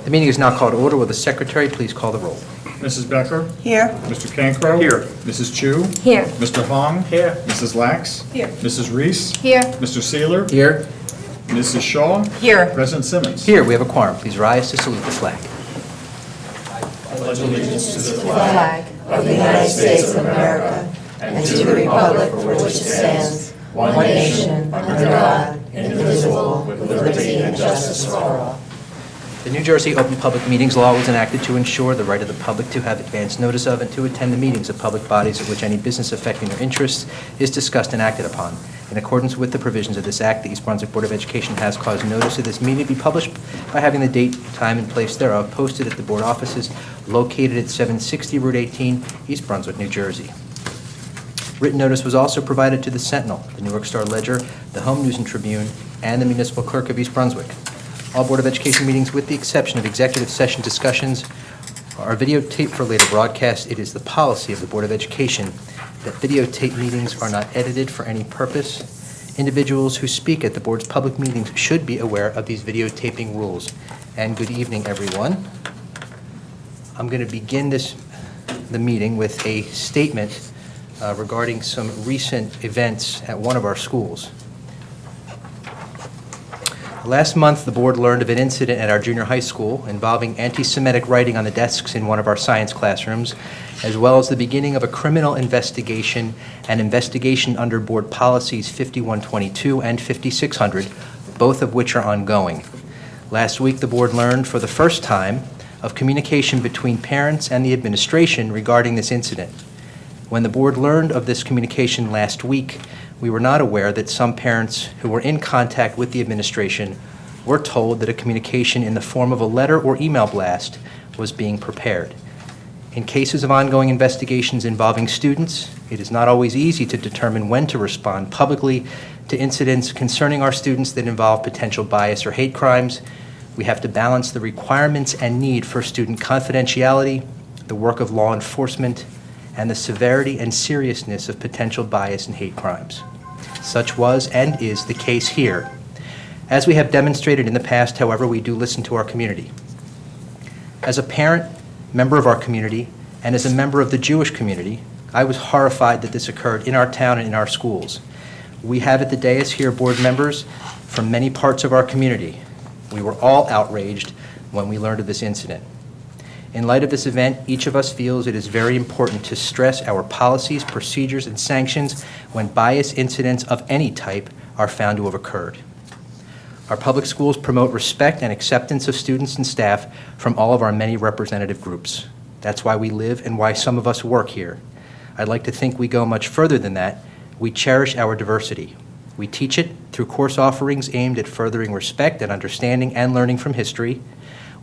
The meeting is now called to order. Will the secretary please call the roll? Mrs. Becker? Here. Mr. Cancro? Here. Mrs. Chu? Here. Mr. Hong? Here. Mrs. Lax? Here. Mrs. Reese? Here. Mr. Seeler? Here. Mrs. Shaw? Here. President Simmons? Here, we have a quorum. Please rise to salute the flag. Flag of the United States of America and to the republic for which it stands, one nation, under God, indivisible, with liberty and justice for all. The New Jersey Open Public Meetings Law was enacted to ensure the right of the public to have advance notice of and to attend the meetings of public bodies at which any business affecting their interests is discussed and acted upon. In accordance with the provisions of this Act, the East Brunswick Board of Education has caused notice of this meeting to be published by having the date, time, and place thereof posted at the board offices located at 760 Route 18, East Brunswick, New Jersey. Written notice was also provided to the Sentinel, the New York Star Ledger, the Home News and Tribune, and the Municipal Clerk of East Brunswick. All Board of Education meetings, with the exception of executive session discussions, are videotaped for later broadcast. It is the policy of the Board of Education that videotape meetings are not edited for any purpose. Individuals who speak at the board's public meetings should be aware of these videotaping rules. And good evening, everyone. I'm going to begin the meeting with a statement regarding some recent events at one of our schools. Last month, the board learned of an incident at our junior high school involving anti-Semitic writing on the desks in one of our science classrooms, as well as the beginning of a criminal investigation and investigation under board policies 5122 and 5600, both of which are ongoing. Last week, the board learned for the first time of communication between parents and the administration regarding this incident. When the board learned of this communication last week, we were not aware that some parents who were in contact with the administration were told that a communication in the form of a letter or email blast was being prepared. In cases of ongoing investigations involving students, it is not always easy to determine when to respond publicly to incidents concerning our students that involve potential bias or hate crimes. We have to balance the requirements and need for student confidentiality, the work of law enforcement, and the severity and seriousness of potential bias and hate crimes. Such was and is the case here. As we have demonstrated in the past, however, we do listen to our community. As a parent, member of our community, and as a member of the Jewish community, I was horrified that this occurred in our town and in our schools. We have at the dais here board members from many parts of our community. We were all outraged when we learned of this incident. In light of this event, each of us feels it is very important to stress our policies, procedures, and sanctions when bias incidents of any type are found to have occurred. Our public schools promote respect and acceptance of students and staff from all of our many representative groups. That's why we live and why some of us work here. I'd like to think we go much further than that. We cherish our diversity. We teach it through course offerings aimed at furthering respect and understanding and learning from history.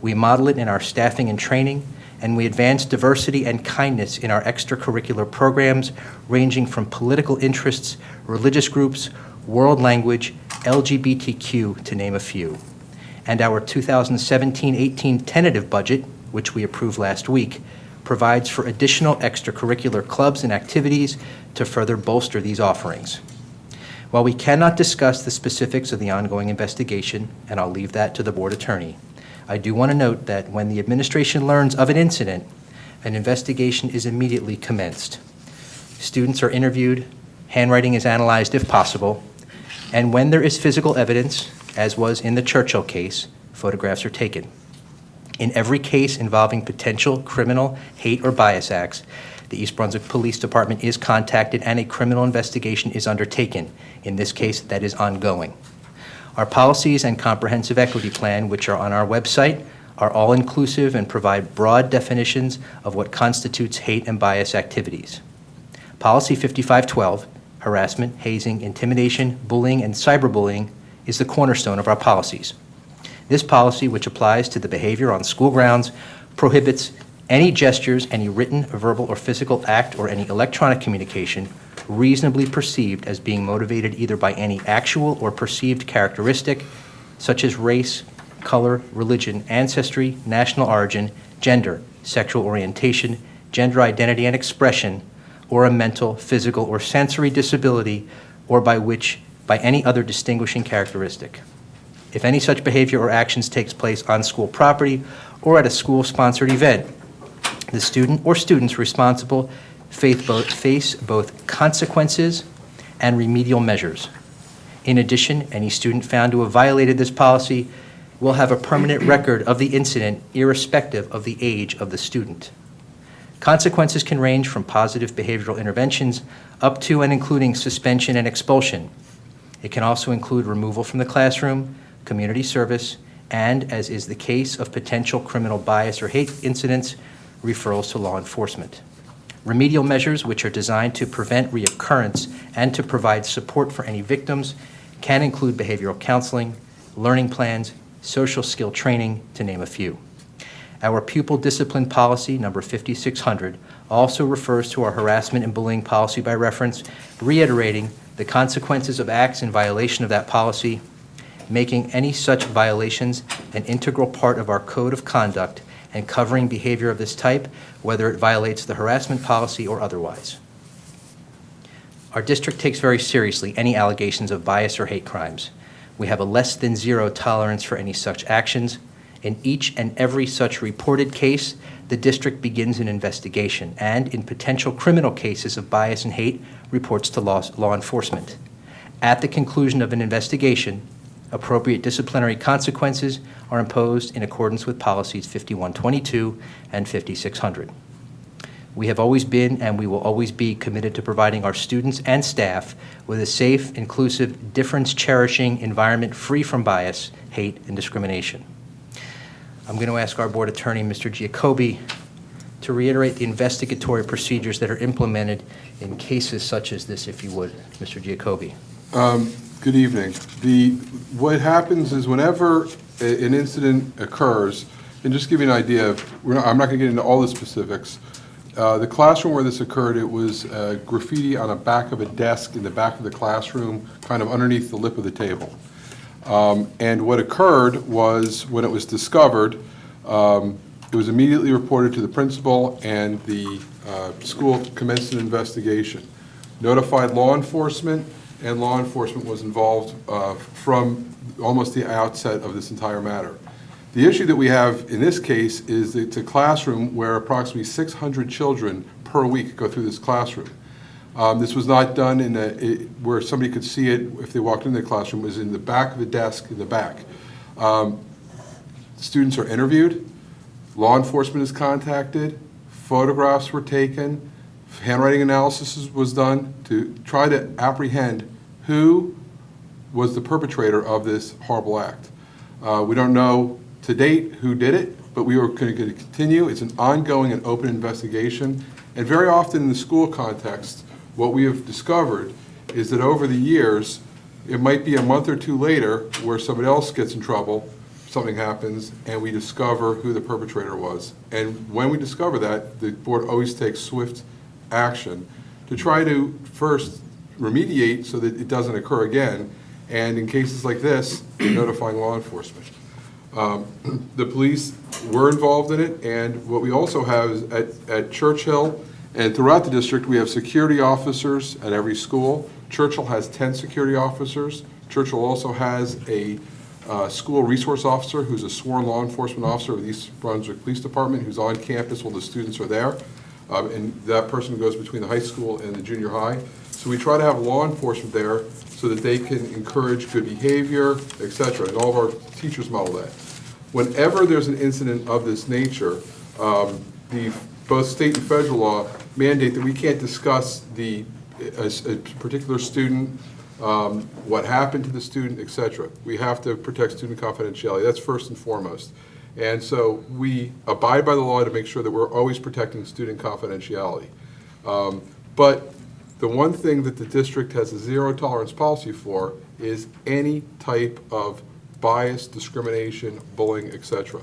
We model it in our staffing and training, and we advance diversity and kindness in our extracurricular programs ranging from political interests, religious groups, world language, LGBTQ, to name a few. And our 2017-18 tentative budget, which we approved last week, provides for additional extracurricular clubs and activities to further bolster these offerings. While we cannot discuss the specifics of the ongoing investigation, and I'll leave that to the board attorney, I do want to note that when the administration learns of an incident, an investigation is immediately commenced. Students are interviewed, handwriting is analyzed if possible, and when there is physical evidence, as was in the Churchill case, photographs are taken. In every case involving potential criminal, hate, or bias acts, the East Brunswick Police Department is contacted and a criminal investigation is undertaken. In this case, that is ongoing. Our policies and comprehensive equity plan, which are on our website, are all-inclusive and provide broad definitions of what constitutes hate and bias activities. Policy 5512, harassment, hazing, intimidation, bullying, and cyberbullying, is the cornerstone of our policies. This policy, which applies to the behavior on school grounds, prohibits any gestures, any written, verbal, or physical act, or any electronic communication reasonably perceived as being motivated either by any actual or perceived characteristic, such as race, color, religion, ancestry, national origin, gender, sexual orientation, gender identity and expression, or a mental, physical, or sensory disability, or by any other distinguishing characteristic. If any such behavior or actions takes place on school property or at a school-sponsored event. The student or students responsible face both consequences and remedial measures. In addition, any student found to have violated this policy will have a permanent record of the incident irrespective of the age of the student. Consequences can range from positive behavioral interventions up to and including suspension and expulsion. It can also include removal from the classroom, community service, and, as is the case of potential criminal bias or hate incidents, referrals to law enforcement. Remedial measures, which are designed to prevent reoccurrence and to provide support for any victims, can include behavioral counseling, learning plans, social skill training, to name a few. Our pupil discipline policy, number 5600, also refers to our harassment and bullying policy by reference, reiterating the consequences of acts in violation of that policy, making any such violations an integral part of our code of conduct and covering behavior of this type, whether it violates the harassment policy or otherwise. Our district takes very seriously any allegations of bias or hate crimes. We have a less than zero tolerance for any such actions. In each and every such reported case, the district begins an investigation and, in potential criminal cases of bias and hate, reports to law enforcement. At the conclusion of an investigation, appropriate disciplinary consequences are imposed in accordance with policies 5122 and 5600. We have always been and we will always be committed to providing our students and staff with a safe, inclusive, difference-cherishing environment free from bias, hate, and discrimination. I'm going to ask our board attorney, Mr. Giacobbe, to reiterate the investigatory procedures that are implemented in cases such as this, if you would, Mr. Giacobbe. Good evening. What happens is whenever an incident occurs, and just to give you an idea, I'm not going to get into all the specifics. The classroom where this occurred, it was graffiti on the back of a desk in the back of the classroom, kind of underneath the lip of the table. And what occurred was, when it was discovered, it was immediately reported to the principal, and the school commenced an investigation. Notified law enforcement, and law enforcement was involved from almost the outset of this entire matter. The issue that we have in this case is that it's a classroom where approximately 600 children per week go through this classroom. This was not done where somebody could see it if they walked into the classroom. It was in the back of the desk in the back. Students are interviewed, law enforcement is contacted, photographs were taken, handwriting analysis was done to try to apprehend who was the perpetrator of this horrible act. We don't know to date who did it, but we are going to continue. It's an ongoing and open investigation. And very often in the school context, what we have discovered is that over the years, it might be a month or two later where somebody else gets in trouble, something happens, and we discover who the perpetrator was. And when we discover that, the board always takes swift action to try to first remediate so that it doesn't occur again, and in cases like this, notifying law enforcement. The police were involved in it, and what we also have is at Churchill and throughout the district, we have security officers at every school. Churchill has 10 security officers. Churchill also has a school resource officer who's a sworn law enforcement officer of the East Brunswick Police Department who's on campus while the students are there. And that person goes between the high school and the junior high. So we try to have law enforcement there so that they can encourage good behavior, et cetera, and all of our teachers model that. Whenever there's an incident of this nature, both state and federal law mandate that we can't discuss a particular student, what happened to the student, et cetera. We have to protect student confidentiality. That's first and foremost. And so we abide by the law to make sure that we're always protecting student confidentiality. But the one thing that the district has a zero tolerance policy for is any type of bias, discrimination, bullying, etc.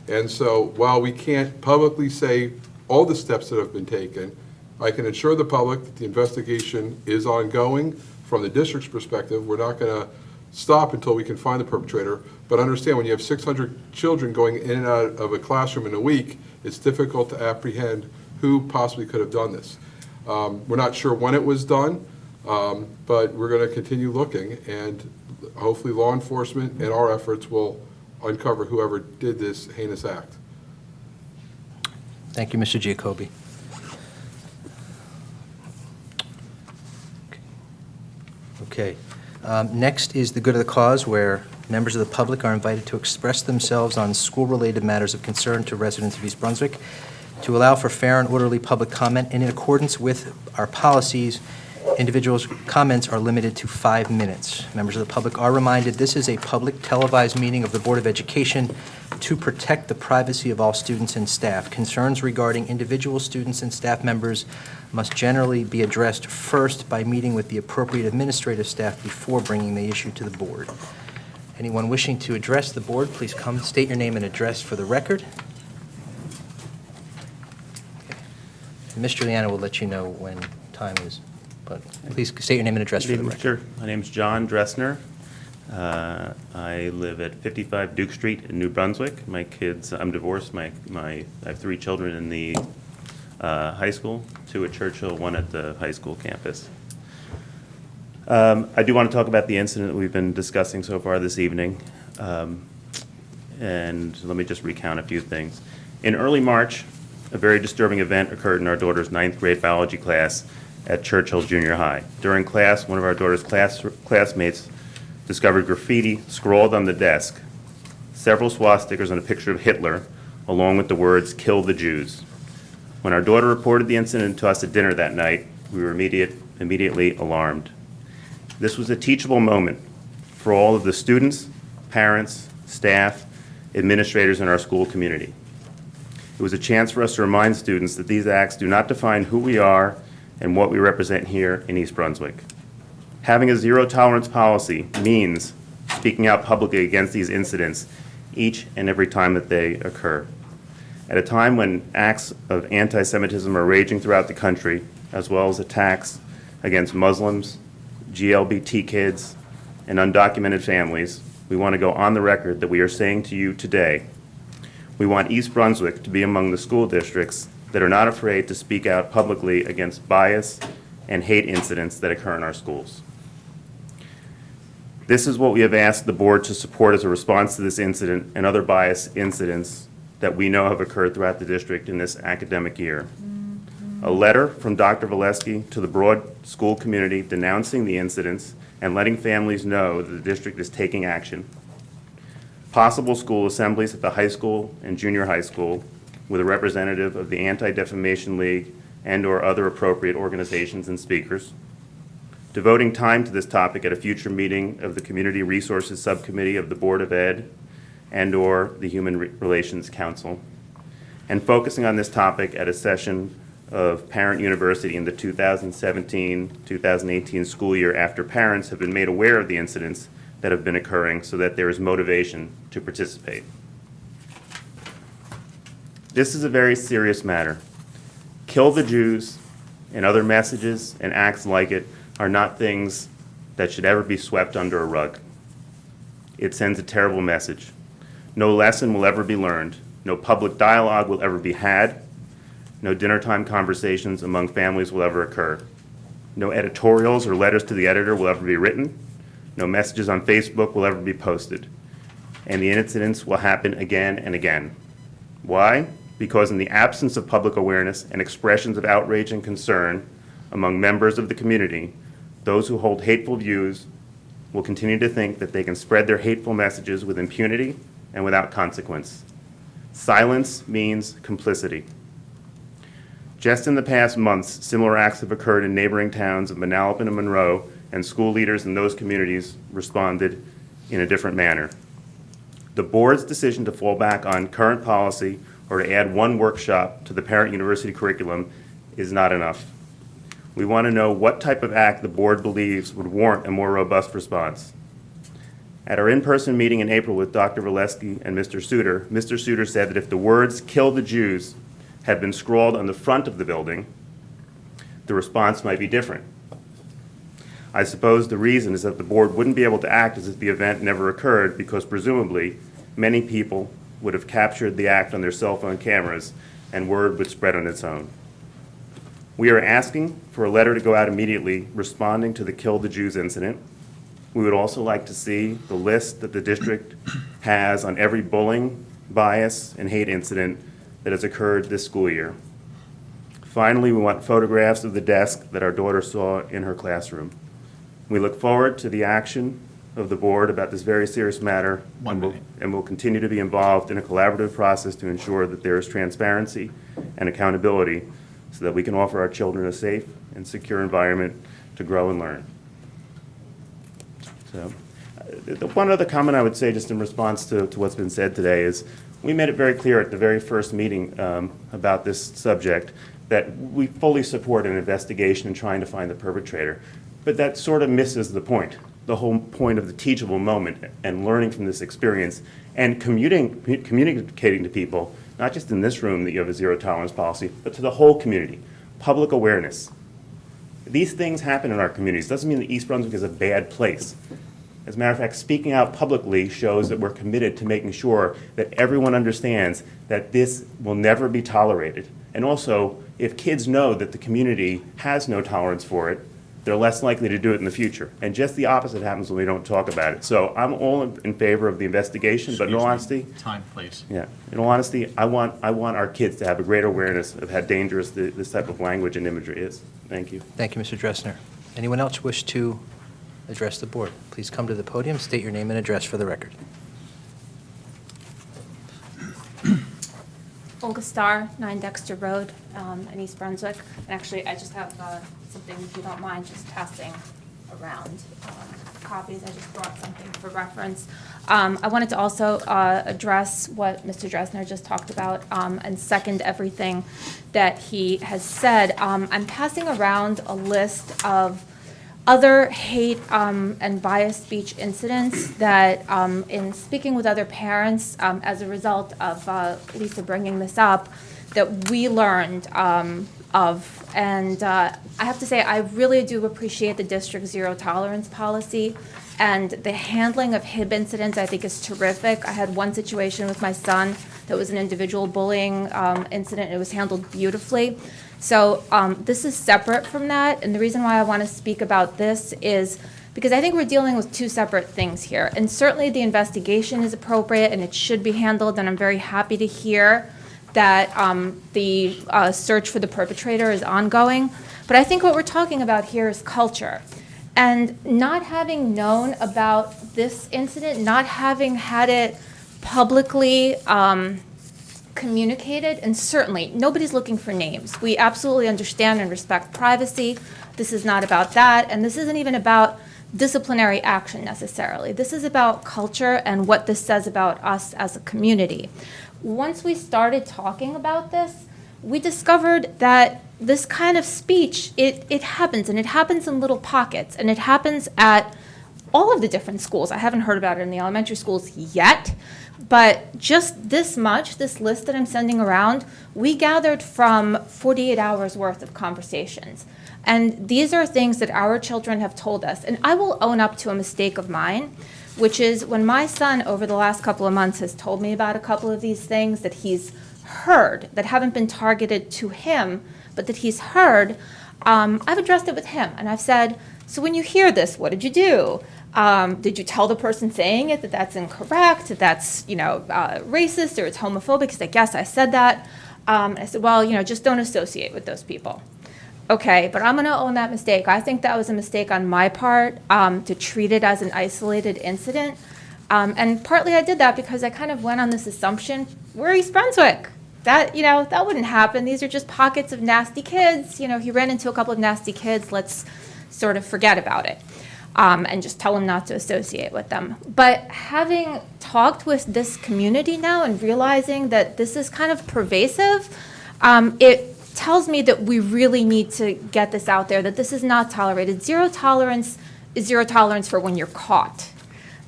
And so while we can't publicly say all the steps that have been taken, I can assure the public that the investigation is ongoing. From the district's perspective, we're not going to stop until we can find the perpetrator. But understand, when you have 600 children going in and out of a classroom in a week, it's difficult to apprehend who possibly could have done this. We're not sure when it was done, but we're going to continue looking, and hopefully law enforcement and our efforts will uncover whoever did this heinous act. Thank you, Mr. Giacobbe. Okay. Next is the good of the cause, where members of the public are invited to express themselves on school-related matters of concern to residents of East Brunswick. To allow for fair and orderly public comment and in accordance with our policies, individuals' comments are limited to 5 minutes. Members of the public are reminded this is a public televised meeting of the Board of Education to protect the privacy of all students and staff. Concerns regarding individual students and staff members must generally be addressed first by meeting with the appropriate administrative staff before bringing the issue to the board. Anyone wishing to address the board, please come, state your name and address for the record. Mr. Liana will let you know when time is, but please state your name and address for the record. Sure. My name is John Dressner. I live at 55 Duke Street in New Brunswick. My kids, I'm divorced. I have 3 children in the high school, 2 at Churchill, 1 at the high school campus. I do want to talk about the incident that we've been discussing so far this evening. And let me just recount a few things. In early March, a very disturbing event occurred in our daughter's 9th grade biology class at Churchill Junior High. During class, one of our daughter's classmates discovered graffiti scrawled on the desk, several swastikas and a picture of Hitler, along with the words, "Kill the Jews." When our daughter reported the incident to us at dinner that night, we were immediately alarmed. This was a teachable moment for all of the students, parents, staff, administrators in our school community. It was a chance for us to remind students that these acts do not define who we are and what we represent here in East Brunswick. Having a zero-tolerance policy means speaking out publicly against these incidents each and every time that they occur. At a time when acts of anti-Semitism are raging throughout the country, as well as attacks against Muslims, GLBT kids, and undocumented families, we want to go on the record that we are saying to you today, we want East Brunswick to be among the school districts that are not afraid to speak out publicly against bias and hate incidents that occur in our schools. This is what we have asked the board to support as a response to this incident and other bias incidents that we know have occurred throughout the district in this academic year. A letter from Dr. Valesky to the broad school community denouncing the incidents and letting families know that the district is taking action. Possible school assemblies at the high school and junior high school with a representative of the Anti-Defamation League and/or other appropriate organizations and speakers. Devoting time to this topic at a future meeting of the Community Resources Subcommittee of the Board of Ed and/or the Human Relations Council. And focusing on this topic at a session of Parent University in the 2017-2018 school year after parents have been made aware of the incidents that have been occurring so that there is motivation to participate. This is a very serious matter. Kill the Jews and other messages and acts like it are not things that should ever be swept under a rug. It sends a terrible message. No lesson will ever be learned. No public dialogue will ever be had. No dinnertime conversations among families will ever occur. No editorials or letters to the editor will ever be written. No messages on Facebook will ever be posted. And the incidents will happen again and again. Why? Because in the absence of public awareness and expressions of outrage and concern among members of the community, those who hold hateful views will continue to think that they can spread their hateful messages with impunity and without consequence. Silence means complicity. Just in the past months, similar acts have occurred in neighboring towns of Manalapan and Monroe, and school leaders in those communities responded in a different manner. The board's decision to fall back on current policy or to add one workshop to the Parent University curriculum is not enough. We want to know what type of act the board believes would warrant a more robust response. At our in-person meeting in April with Dr. Valesky and Mr. Suter said that if the words "Kill the Jews" had been scrawled on the front of the building, the response might be different. I suppose the reason is that the board wouldn't be able to act as if the event never occurred because presumably many people would have captured the act on their cell phone cameras and word would spread on its own. We are asking for a letter to go out immediately responding to the Kill the Jews incident. We would also like to see the list that the district has on every bullying, bias, and hate incident that has occurred this school year. Finally, we want photographs of the desk that our daughter saw in her classroom. We look forward to the action of the board about this very serious matter, and will continue to be involved in a collaborative process to ensure that there is transparency and accountability so that we can offer our children a safe and secure environment to grow and learn. So, the one other comment I would say, just in response to what's been said today, is we made it very clear at the very first meeting about this subject that we fully support an investigation and trying to find the perpetrator. But that sort of misses the point, the whole point of the teachable moment and learning from this experience and communicating to people, not just in this room that you have a zero tolerance policy, but to the whole community, public awareness. These things happen in our communities. Doesn't mean that East Brunswick is a bad place. As a matter of fact, speaking out publicly shows that we're committed to making sure that everyone understands that this will never be tolerated. And also, if kids know that the community has no tolerance for it, they're less likely to do it in the future. And just the opposite happens when we don't talk about it. So I'm all in favor of the investigation, but in all honesty, Time, please. yeah, in all honesty, I want our kids to have a greater awareness of how dangerous this type of language and imagery is. Thank you. Thank you, Mr. Dressner. Anyone else wish to address the board? Please come to the podium, state your name and address for the record. Olga Starr, 9 Dexter Road, in East Brunswick. And actually, I just have something, if you don't mind, just passing around copies. I just brought something for reference. I wanted to also address what Mr. Dressner just talked about and second everything that he has said. I'm passing around a list of other hate and biased speech incidents that, in speaking with other parents, as a result of Lisa bringing this up, that we learned of. And I have to say, I really do appreciate the district's zero tolerance policy. And the handling of HIB incidents, I think, is terrific. I had one situation with my son that was an individual bullying incident. It was handled beautifully. So this is separate from that, and the reason why I want to speak about this is because I think we're dealing with two separate things here. And certainly the investigation is appropriate and it should be handled, and I'm very happy to hear that the search for the perpetrator is ongoing. But I think what we're talking about here is culture. And not having known about this incident, not having had it publicly communicated, and certainly nobody's looking for names. We absolutely understand and respect privacy. This is not about that, and this isn't even about disciplinary action necessarily. This is about culture and what this says about us as a community. Once we started talking about this, we discovered that this kind of speech, it happens, and it happens in little pockets, and it happens at all of the different schools. I haven't heard about it in the elementary schools yet, but just this much, this list that I'm sending around, we gathered from 48 hours worth of conversations. And these are things that our children have told us. And I will own up to a mistake of mine, which is when my son over the last couple of months has told me about a couple of these things that he's heard, that haven't been targeted to him, but that he's heard, I've addressed it with him. And I've said, so when you hear this, what did you do? Did you tell the person saying it that that's incorrect, that that's, racist or it's homophobic? He's like, yes, I said that. I said, well, just don't associate with those people. Okay, but I'm going to own that mistake. I think that was a mistake on my part to treat it as an isolated incident. And partly I did that because I kind of went on this assumption, we're East Brunswick. That, that wouldn't happen. These are just pockets of nasty kids. He ran into a couple of nasty kids. Let's sort of forget about it. And just tell them not to associate with them. But having talked with this community now and realizing that this is kind of pervasive, it tells me that we really need to get this out there, that this is not tolerated. Zero tolerance is zero tolerance for when you're caught,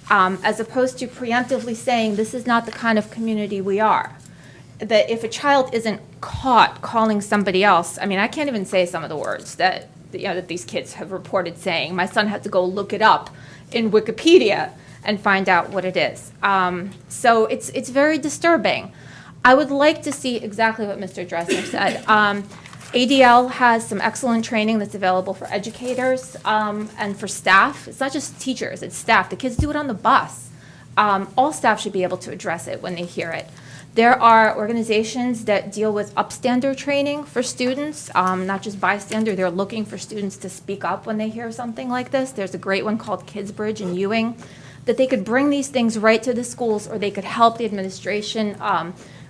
as opposed to preemptively saying this is not the kind of community we are. That if a child isn't caught calling somebody else, I can't even say some of the words that that these kids have reported saying. My son had to go look it up in Wikipedia and find out what it is. So it's very disturbing. I would like to see exactly what Mr. Dressner said. ADL has some excellent training that's available for educators and for staff. It's not just teachers, it's staff. The kids do it on the bus. All staff should be able to address it when they hear it. There are organizations that deal with upstander training for students, not just bystander. They're looking for students to speak up when they hear something like this. There's a great one called Kidsbridge in Ewing, that they could bring these things right to the schools, or they could help the administration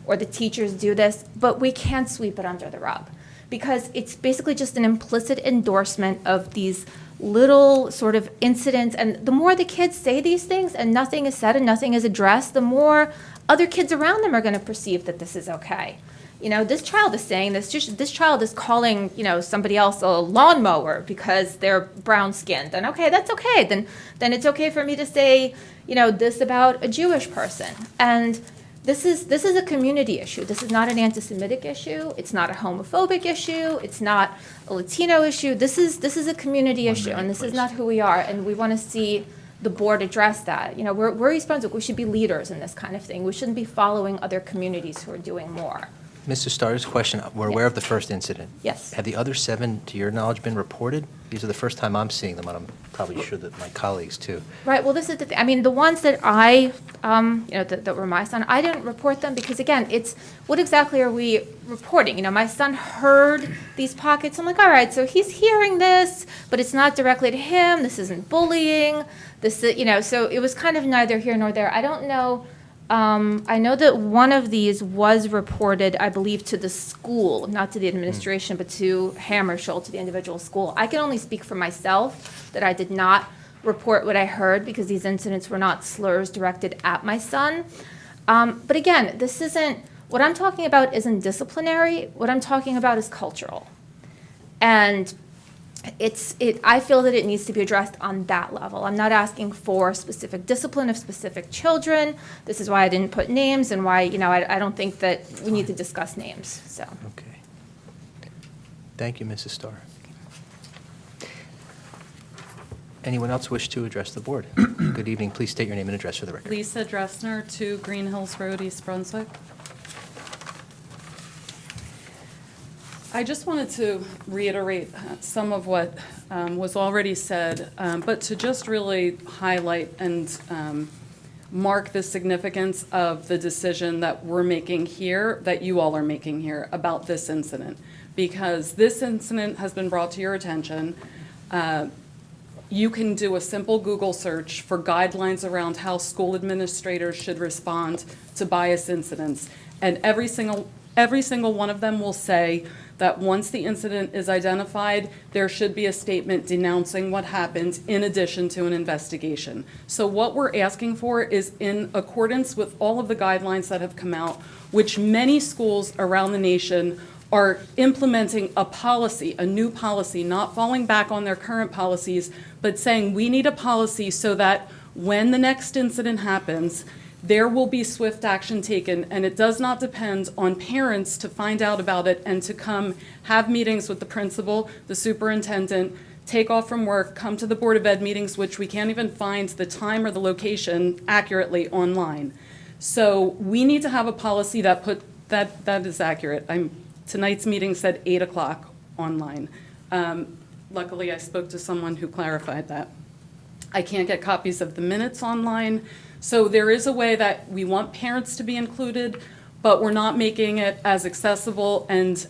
or the teachers do this, but we can't sweep it under the rug, because it's basically just an implicit endorsement of these little sort of incidents. And the more the kids say these things and nothing is said and nothing is addressed, the more other kids around them are going to perceive that this is okay. You know, this child is saying this, this child is calling, you know, somebody else a lawnmower because they're brown skinned. And okay, that's okay. Then it's okay for me to say, you know, this about a Jewish person. And this is a community issue. This is not an anti-Semitic issue. It's not a homophobic issue. It's not a Latino issue. This is a community issue, and this is not who we are. And we want to see the board address that. You know, we're East Brunswick. We should be leaders in this kind of thing. We shouldn't be following other communities who are doing more. Mr. Starr's question, we're aware of the first incident. Yes. Have the other 7, to your knowledge, been reported? These are the first time I'm seeing them, and I'm probably sure that my colleagues too. Right, well, this is the thing. I mean, the ones that I, you know, that were my son, I didn't report them because, again, it's, what exactly are we reporting? You know, my son heard these pockets. I'm like, all right, so he's hearing this, but it's not directly to him. This isn't bullying. This, you know, so it was kind of neither here nor there. I don't know. I know that one of these was reported, I believe, to the school, not to the administration, but to Hammarskjöld, to the individual school. I can only speak for myself that I did not report what I heard because these incidents were not slurs directed at my son. But again, this isn't, what I'm talking about isn't disciplinary. What I'm talking about is cultural. And I feel that it needs to be addressed on that level. I'm not asking for specific discipline of specific children. This is why I didn't put names and why, you know, I don't think that we need to discuss names, so. Okay. Thank you, Mrs. Starr. Anyone else wish to address the board? Good evening. Please state your name and address for the record. Lisa Dressner, 2 Green Hills Road, East Brunswick. I just wanted to reiterate some of what was already said, but to just really highlight and mark the significance of the decision that we're making here, that you all are making here about this incident. Because this incident has been brought to your attention. You can do a simple Google search for guidelines around how school administrators should respond to bias incidents. And every single one of them will say that once the incident is identified, there should be a statement denouncing what happened in addition to an investigation. So what we're asking for is in accordance with all of the guidelines that have come out, which many schools around the nation are implementing a policy, a new policy, not falling back on their current policies, but saying we need a policy so that when the next incident happens, there will be swift action taken, and it does not depend on parents to find out about it and to come have meetings with the principal, the superintendent, take off from work, come to the Board of Ed meetings, which we can't even find the time or the location accurately online. So we need to have a policy that is accurate. Tonight's meeting said 8 o'clock online. Luckily, I spoke to someone who clarified that. I can't get copies of the minutes online. So there is a way that we want parents to be included, but we're not making it as accessible and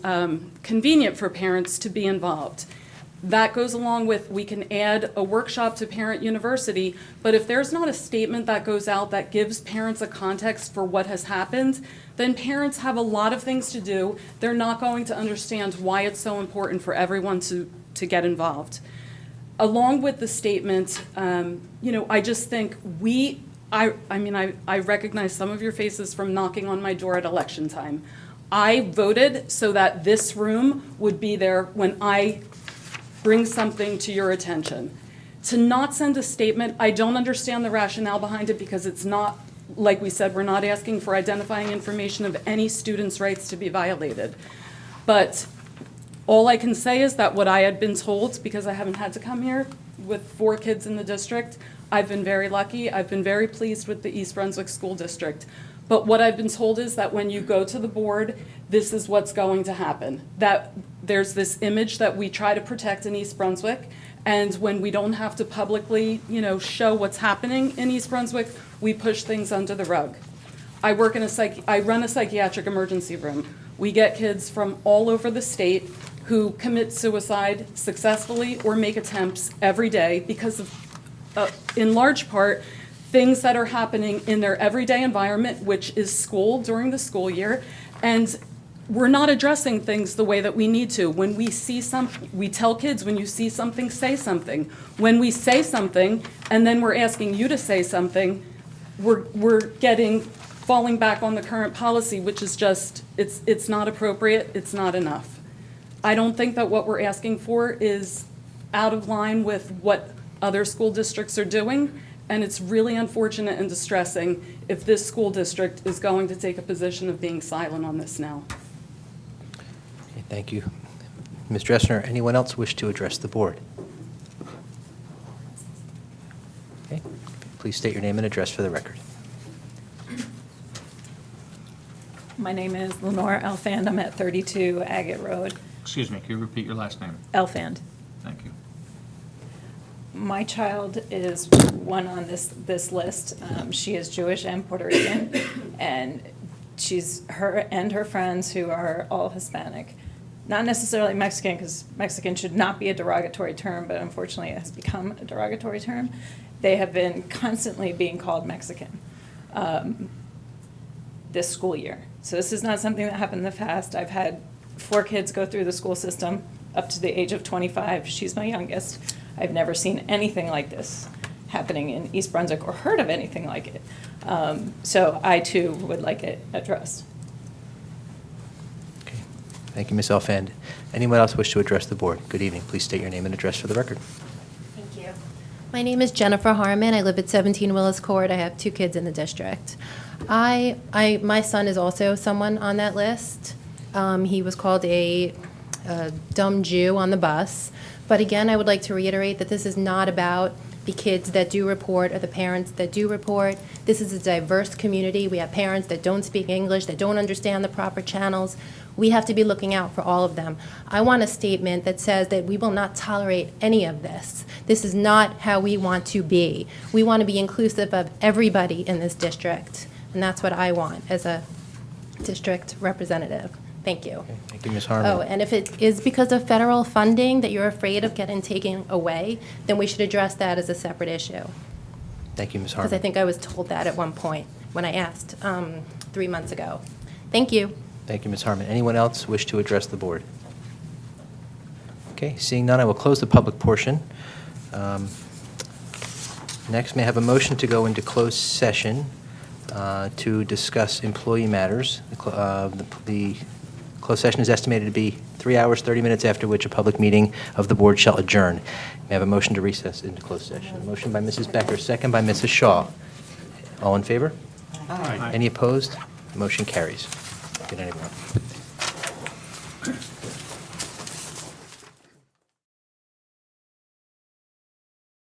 convenient for parents to be involved. That goes along with, we can add a workshop to Parent University, but if there's not a statement that goes out that gives parents a context for what has happened, then parents have a lot of things to do. They're not going to understand why it's so important for everyone to get involved. Along with the statement, I just think I recognize some of your faces from knocking on my door at election time. I voted so that this room would be there when I bring something to your attention. To not send a statement, I don't understand the rationale behind it because it's not, like we said, we're not asking for identifying information of any student's rights to be violated. But all I can say is that what I had been told, because I haven't had to come here with 4 kids in the district, I've been very lucky. I've been very pleased with the East Brunswick School District. But what I've been told is that when you go to the board, this is what's going to happen. That there's this image that we try to protect in East Brunswick, and when we don't have to publicly, show what's happening in East Brunswick, we push things under the rug. I run a psychiatric emergency room. We get kids from all over the state who commit suicide successfully or make attempts every day because of, in large part, things that are happening in their everyday environment, which is school during the school year, and we're not addressing things the way that we need to. When we see we tell kids, when you see something, say something. When we say something, and then we're asking you to say something, we're falling back on the current policy, which is just, it's not appropriate, it's not enough. I don't think that what we're asking for is out of line with what other school districts are doing, and it's really unfortunate and distressing if this school district is going to take a position of being silent on this now. Okay, thank you. Ms. Dressner, anyone else wish to address the board? Okay, please state your name and address for the record. My name is Lamar Alf. I'm at 32 Agate Road. Excuse me, can you repeat your last name? Elfand. Thank you. My child is one on this list. She is Jewish and Puerto Rican, and her and her friends who are all Hispanic. Not necessarily Mexican, because Mexican should not be a derogatory term, but unfortunately it has become a derogatory term. They have been constantly being called Mexican this school year. So this is not something that happened in the past. I've had 4 kids go through the school system up to the age of 25. She's my youngest. I've never seen anything like this happening in East Brunswick or heard of anything like it. So I, too, would like it addressed. Okay, thank you, Ms. Elfand. Anyone else wish to address the board? Good evening. Please state your name and address for the record. Thank you. My name is Jennifer Harmon. I live at 17 Willis Court. I have 2 kids in the district. My son is also someone on that list. He was called a dumb Jew on the bus. But again, I would like to reiterate that this is not about the kids that do report or the parents that do report. This is a diverse community. We have parents that don't speak English, that don't understand the proper channels. We have to be looking out for all of them. I want a statement that says that we will not tolerate any of this. This is not how we want to be. We want to be inclusive of everybody in this district, and that's what I want as a district representative. Thank you. Okay, thank you, Ms. Harmon. Oh, and if it is because of federal funding that you're afraid of getting taken away, then we should address that as a separate issue. Thank you, Ms. Because I Harmon. think I was told that at one point when I asked 3 months ago. Thank you. Thank you, Ms. Harmon. Anyone else wish to address the board? Okay, seeing none, I will close the public portion. Next, may I have a motion to go into closed session to discuss employee matters. The closed session is estimated to be 3 hours, 30 minutes, after which a public meeting of the board shall adjourn. May I have a motion to recess into closed session? A motion by Mrs. Becker, second by Mrs. Shaw. All in favor? Aye. Any opposed? Motion carries. Good night, everyone.